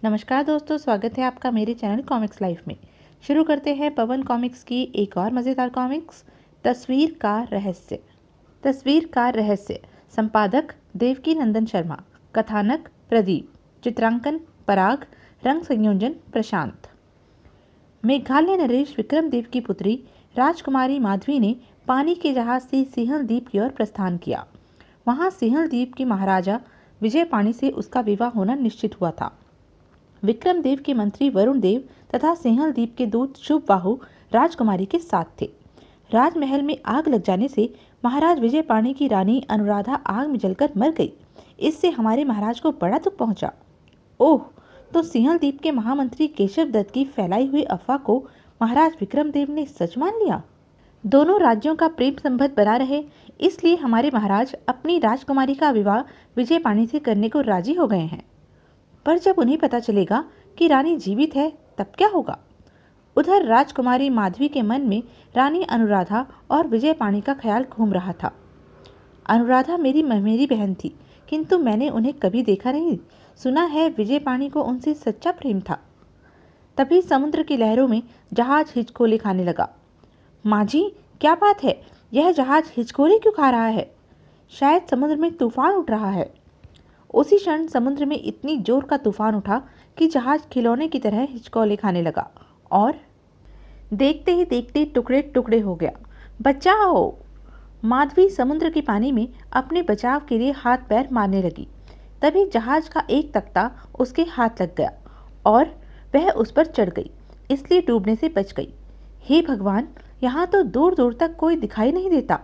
नमस्कार दोस्तों, स्वागत है आपका मेरे चैनल कॉमिक्स लाइफ में। शुरू करते हैं पवन कॉमिक्स की एक और मज़ेदार कॉमिक्स, तस्वीर का रहस्य। तस्वीर का रहस्य, संपादक देवकी नंदन शर्मा, कथानक प्रदीप, चित्रांकन पराग, रंग संयोजन प्रशांत। मेघालय नरेश विक्रम देव की पुत्री राजकुमारी माधवी ने पानी के जहाज से सिंहल द्वीप की ओर प्रस्थान किया। वहां सिंहल द्वीप की महाराजा विजय पाणी से उसका विवाह होना निश्चित हुआ था। विक्रम देव के मंत्री वरुण देव तथा सिंहल द्वीप के दूत शुभ बाहु राजकुमारी के साथ थे। राजमहल में आग लग जाने से महाराज विजय पाणी की रानी अनुराधा आग में जलकर मर गई। इससे हमारे महाराज को बड़ा दुख पहुंचा। ओह, तो सिंहल द्वीप के महामंत्री केशव दत्त की फैलाई हुई अफवाह को महाराज विक्रम देव ने सच मान लिया। दोनों राज्यों का प्रेम संबंध बना रहे, इसलिए हमारे महाराज अपनी राजकुमारी का विवाह विजय पाणी से करने को राजी हो गए हैं। पर जब उन्हें पता चलेगा कि रानी जीवित है, तब क्या होगा? उधर राजकुमारी माधवी के मन में रानी अनुराधा और विजय पाणी का ख्याल घूम रहा था। अनुराधा मेरी बहन थी, किंतु मैंने उन्हें कभी देखा नहीं। सुना है विजय पाणी को उनसे सच्चा प्रेम था। तभी समुद्र की लहरों में जहाज हिचकोले खाने लगा। माँ जी, क्या बात है? यह जहाज हिचकोले क्यों खा रहा है? शायद समुद्र में तूफान उठ रहा है। उसी क्षण समुद्र में इतनी जोर का तूफान उठा कि जहाज खिलौने की तरह हिचकोले खाने लगा और देखते ही देखते टुकड़े टुकड़े हो गया। बचाओ! माधवी समुद्र के पानी में अपने बचाव के लिए हाथ पैर मारने लगी। तभी जहाज का एक तख्ता उसके हाथ लग गया और वह उस पर चढ़ गई, इसलिए डूबने से बच गई। हे भगवान, यहाँ तो दूर दूर तक कोई दिखाई नहीं देता।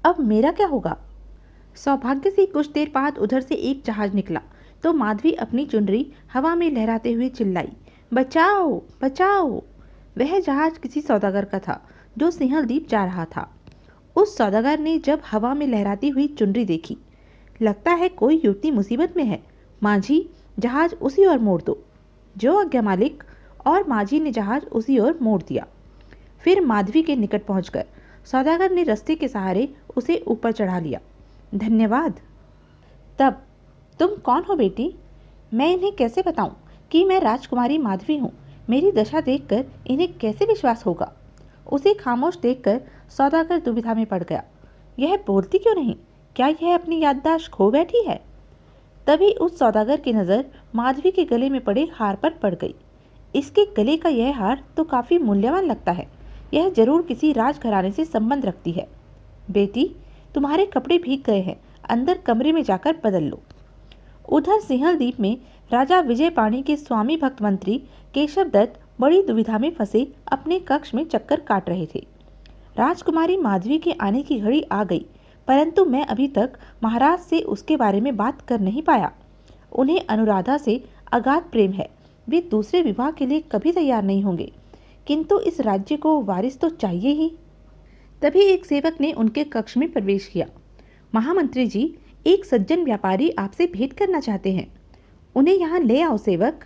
अब मेरा क्या होगा? सौभाग्य से कुछ देर बाद उधर से एक जहाज निकला तो माधवी अपनी चुनरी हवा में लहराते हुए चिल्लाई, बचाओ बचाओ! वह जहाज किसी सौदागर का था जो सिंहल द्वीप जा रहा था। उस सौदागर ने जब हवा में लहराती हुई चुनरी देखी, लगता है कोई युवती मुसीबत में है। माझी, जहाज उसी ओर मोड़ दो। जो आज्ञा मालिक। और माझी ने जहाज उसी ओर मोड़ दिया। फिर माधवी के निकट पहुंचकर सौदागर ने रस्ते के सहारे उसे ऊपर चढ़ा लिया। धन्यवाद। तब, तुम कौन हो बेटी? मैं इन्हें कैसे बताऊं कि मैं राजकुमारी माधवी हूँ? मेरी दशा देखकर इन्हें कैसे विश्वास होगा? उसे खामोश देखकर सौदागर दुविधा में पड़ गया। यह बोलती क्यों नहीं? क्या यह अपनी याददाश्त खो बैठी है? तभी उस सौदागर की नज़र माधवी के गले में पड़े हार पर पड़ गई। इसके गले का यह हार तो काफ़ी मूल्यवान लगता है। यह जरूर किसी राजघराने से संबंध रखती है। बेटी, तुम्हारे कपड़े भीग गए हैं, अंदर कमरे में जाकर बदल लो। उधर सिंहल द्वीप में राजा विजय पाणी के स्वामी भक्त मंत्री केशव दत्त बड़ी दुविधा में फंसे अपने कक्ष में चक्कर काट रहे थे। राजकुमारी माधवी के आने की घड़ी आ गई, परंतु मैं अभी तक महाराज से उसके बारे में बात कर नहीं पाया। उन्हें अनुराधा से अगाध प्रेम है। वे दूसरे विवाह के लिए कभी तैयार नहीं होंगे, किंतु इस राज्य को वारिस तो चाहिए ही। तभी एक सेवक ने उनके कक्ष में प्रवेश किया। महामंत्री जी, एक सज्जन व्यापारी आपसे भेंट करना चाहते हैं। उन्हें यहाँ ले आओ सेवक।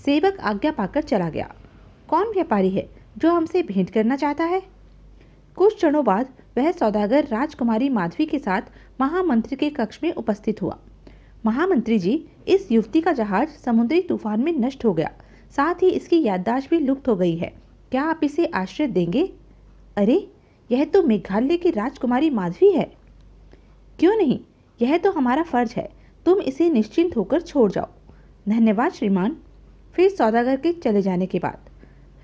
सेवक आज्ञा पाकर चला गया। कौन व्यापारी है जो हमसे भेंट करना चाहता है? कुछ क्षणों बाद वह सौदागर राजकुमारी माधवी के साथ महामंत्री के कक्ष में उपस्थित हुआ। महामंत्री जी, इस युवती का जहाज समुद्री तूफान में नष्ट हो गया, साथ ही इसकी याददाश्त भी लुप्त हो गई है। क्या आप इसे आश्रय देंगे? अरे, यह तो मेघालय की राजकुमारी माधवी है। क्यों नहीं, यह तो हमारा फर्ज है। तुम इसे निश्चिंत होकर छोड़ जाओ। धन्यवाद श्रीमान। फिर सौदागर के चले जाने के बाद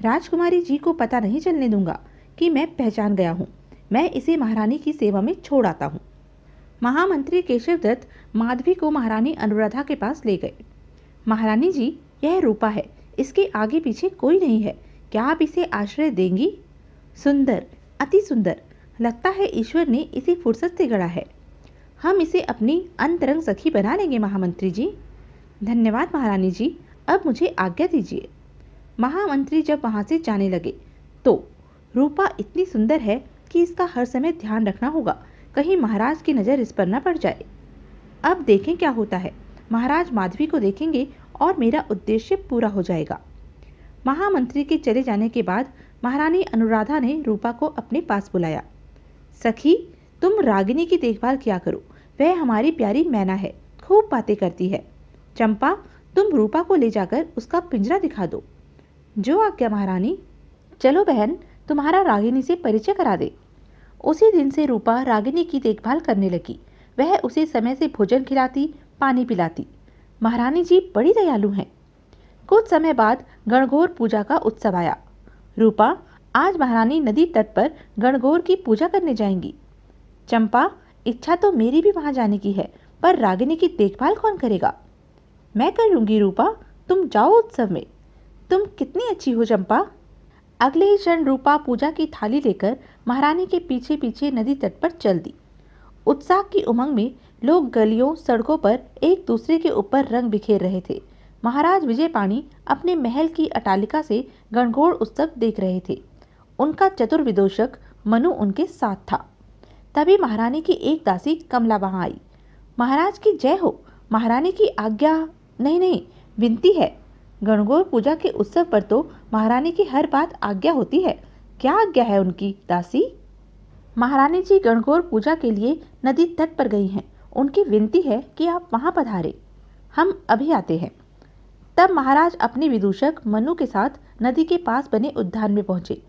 राजकुमारी जी को पता नहीं चलने दूंगा कि मैं पहचान गया हूँ। मैं इसे महारानी की सेवा में छोड़ आता हूँ। महामंत्री केशव दत्त माधवी को महारानी अनुराधा के पास ले गए। महारानी जी, यह रूपा है। इसके आगे पीछे कोई नहीं है। क्या आप इसे आश्रय देंगी? सुंदर, अति सुंदर। लगता है ईश्वर ने इसे फुर्सत से गढ़ा है। हम इसे अपनी अंतरंग सखी बना लेंगे महामंत्री जी। धन्यवाद महारानी जी। अब मुझे आज्ञा दीजिए। महामंत्री जब वहाँ से जाने लगे तो रूपा इतनी सुंदर है कि इसका हर समय ध्यान रखना होगा, कहीं महाराज की नज़र इस पर न पड़ जाए। अब देखें क्या होता है। महाराज माधवी को देखेंगे और मेरा उद्देश्य पूरा हो जाएगा। महामंत्री के चले जाने के बाद महारानी अनुराधा ने रूपा को अपने पास बुलाया। सखी, तुम रागिनी की देखभाल किया करो। वह हमारी प्यारी मैना है, खूब बातें करती है। चंपा, तुम रूपा को ले जाकर उसका पिंजरा दिखा दो। जो आज्ञा महारानी। चलो बहन, तुम्हारा रागिनी से परिचय करा दे। उसी दिन से रूपा रागिनी की देखभाल करने लगी। वह उसे समय से भोजन खिलाती, पानी पिलाती। महारानी जी बड़ी दयालु हैं। कुछ समय बाद गणगौर पूजा का उत्सव आया। रूपा, आज महारानी नदी तट पर गणगौर की पूजा करने जाएंगी। चंपा, इच्छा तो मेरी भी वहां जाने की है, पर रागिनी की देखभाल कौन करेगा? मैं कर लूंगी रूपा, तुम जाओ उत्सव में। तुम कितनी अच्छी हो चंपा। अगले ही क्षण रूपा पूजा की थाली लेकर महारानी के पीछे पीछे नदी तट पर चल दी। उत्साह की उमंग में लोग गलियों सड़कों पर एक दूसरे के ऊपर रंग बिखेर रहे थे। महाराज विजय पाणी अपने महल की अटालिका से गणगौर उत्सव देख रहे थे। उनका चतुर विदूषक मनु उनके साथ था। तभी महारानी की एक दासी कमला वहां आई। महाराज की जय हो। महारानी की आज्ञा नहीं, विनती है। गणगौर पूजा के उत्सव पर तो महारानी की हर बात आज्ञा होती है। क्या आज्ञा है उनकी दासी? महारानी जी गणगौर पूजा के लिए नदी तट पर गई हैं। उनकी विनती है कि आप वहां पधारें। हम अभी आते हैं। तब महाराज अपने विदूषक मनु के साथ नदी के पास बने उद्यान में पहुंचे।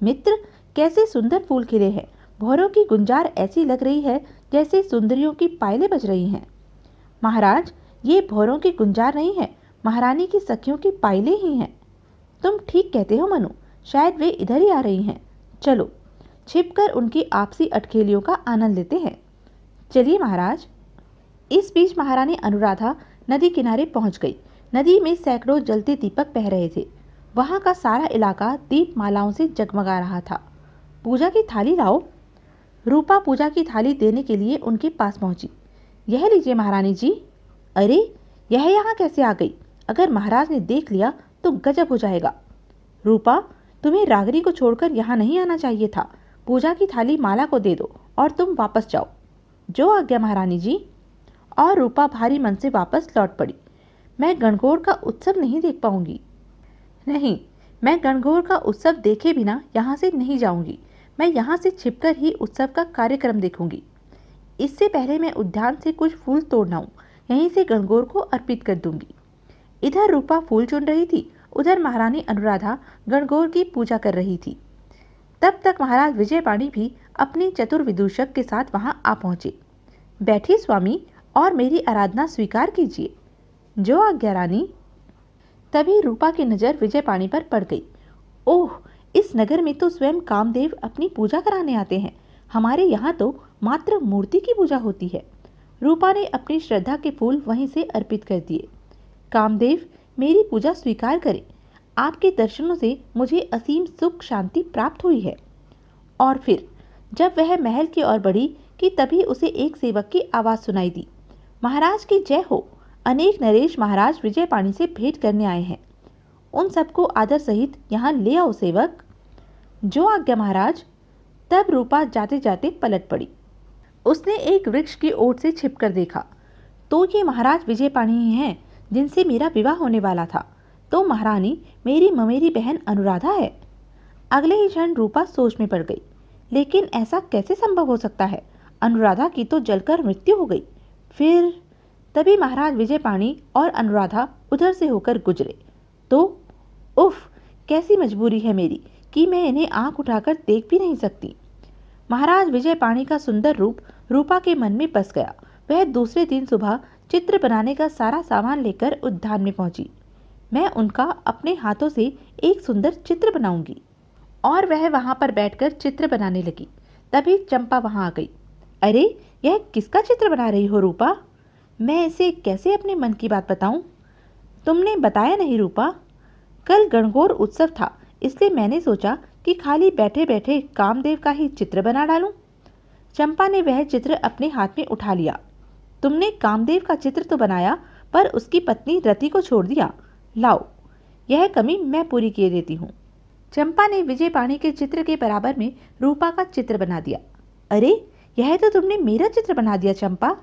मित्र, कैसे सुंदर फूल खिले हैं। भौरों की गुंजार ऐसी लग रही है जैसे सुंदरियों की पायलें बज रही हैं। महाराज, ये भौरों की गुंजार नहीं है, महारानी की सखियों की पायलें ही हैं। तुम ठीक कहते हो मनु, शायद वे इधर ही आ रही हैं। चलो छिपकर उनकी आपसी अटखेलियों का आनंद लेते हैं। चलिए महाराज। इस बीच महारानी अनुराधा नदी किनारे पहुंच गई। नदी में सैकड़ों जलते दीपक बह रहे थे। वहां का सारा इलाका दीप मालाओं से जगमगा रहा था। पूजा की थाली लाओ। रूपा पूजा की थाली देने के लिए उनके पास पहुंची। यह लीजिए महारानी जी। अरे, यह यहाँ कैसे आ गई? अगर महाराज ने देख लिया तो गजब हो जाएगा। रूपा, तुम्हें रागिनी को छोड़कर यहाँ नहीं आना चाहिए था। पूजा की थाली माला को दे दो और तुम वापस जाओ। जो आज्ञा महारानी जी। और रूपा भारी मन से वापस लौट पड़ी। मैं गणगौर का उत्सव नहीं देख पाऊंगी। नहीं, मैं गणगौर का उत्सव देखे बिना यहाँ से नहीं जाऊंगी। मैं यहाँ से छिपकर ही उत्सव का कार्यक्रम देखूंगी। इससे पहले मैं उद्यान से कुछ फूल तोड़ना हूँ, यहीं से गणगौर को अर्पित कर दूंगी। इधर रूपा फूल चुन रही थी, उधर महारानी अनुराधा गणगौर की पूजा कर रही थी। तब तक महाराज विजय पाणी भी अपने चतुर विदूषक के साथ वहां आ पहुंचे। बैठिए स्वामी और मेरी आराधना स्वीकार कीजिए। जो आज्ञा रानी। तभी रूपा की नजर विजय पाणी पर पड़ गई। ओह, इस नगर में तो स्वयं कामदेव अपनी पूजा कराने आते हैं। हमारे यहाँ तो मात्र मूर्ति की पूजा होती है। रूपा ने अपनी श्रद्धा के फूल वहीं से अर्पित कर दिए। कामदेव, मेरी पूजा स्वीकार करें। आपके दर्शनों से मुझे असीम सुख शांति प्राप्त हुई है। और फिर जब वह महल की ओर बढ़ी कि तभी उसे एक सेवक की आवाज सुनाई दी। महाराज की जय हो। अनेक नरेश महाराज विजय पाणी से भेंट करने आए हैं। उन सबको आदर सहित यहाँ ले आओ सेवक। जो आज्ञा महाराज। तब रूपा जाते जाते पलट पड़ी। उसने एक वृक्ष की ओट से छिपकर देखा। तो ये महाराज विजय पाणी ही हैं जिनसे मेरा विवाह होने वाला था। तो महारानी मेरी ममेरी बहन अनुराधा है। अगले ही क्षण रूपा सोच में पड़ गई। लेकिन ऐसा कैसे संभव हो सकता है? अनुराधा की तो जलकर मृत्यु हो गई। फिर तभी महाराज विजय पाणी और अनुराधा उधर से होकर गुजरे। तो उफ, कैसी मजबूरी है मेरी कि मैं इन्हें आंख उठाकर देख भी नहीं सकती। महाराज विजय पाणी का सुंदर रूप रूपा के मन में बस गया। वह दूसरे दिन सुबह चित्र बनाने का सारा सामान लेकर उद्यान में पहुंची। मैं उनका अपने हाथों से एक सुंदर चित्र बनाऊंगी। और वह वहां पर बैठकर चित्र बनाने लगी। तभी चंपा वहां आ गई। अरे, यह किसका चित्र बना रही हो रूपा? मैं इसे कैसे अपने मन की बात बताऊं? तुमने बताया नहीं रूपा। कल गणगौर उत्सव था, इसलिए मैंने सोचा कि खाली बैठे बैठे कामदेव का ही चित्र बना डालूं। चंपा ने वह चित्र अपने हाथ में उठा लिया। तुमने कामदेव का चित्र तो बनाया, पर उसकी पत्नी रति को छोड़ दिया। लाओ, यह कमी मैं पूरी किए देती हूँ। चंपा ने विजय पाणी के चित्र के बराबर में रूपा का चित्र बना दिया। अरे, यह तो तुमने मेरा चित्र बना दिया चंपा।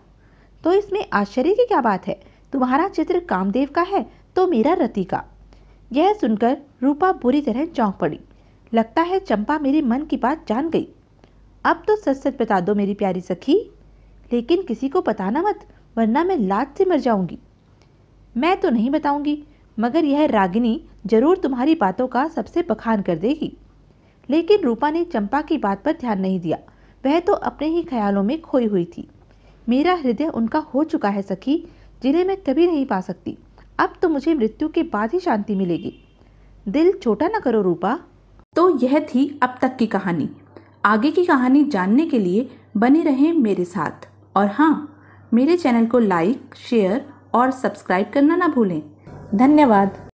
तो इसमें आश्चर्य की क्या बात है? तुम्हारा चित्र कामदेव का है तो मेरा रति का। यह सुनकर रूपा बुरी तरह चौंक पड़ी। लगता है चंपा मेरे मन की बात जान गई। अब तो सच सच बता दो मेरी प्यारी सखी, लेकिन किसी को बताना मत, वरना मैं लाज से मर जाऊंगी। मैं तो नहीं बताऊंगी, मगर यह रागिनी जरूर तुम्हारी बातों का सबसे बखान कर देगी। लेकिन रूपा ने चंपा की बात पर ध्यान नहीं दिया। वह तो अपने ही ख्यालों में खोई हुई थी। मेरा हृदय उनका हो चुका है सखी, जिन्हें मैं कभी नहीं पा सकती। अब तो मुझे मृत्यु के बाद ही शांति मिलेगी। दिल छोटा न करो रूपा। तो यह थी अब तक की कहानी। आगे की कहानी जानने के लिए बने रहें मेरे साथ। और हाँ, मेरे चैनल को लाइक, शेयर और सब्सक्राइब करना ना भूलें। धन्यवाद।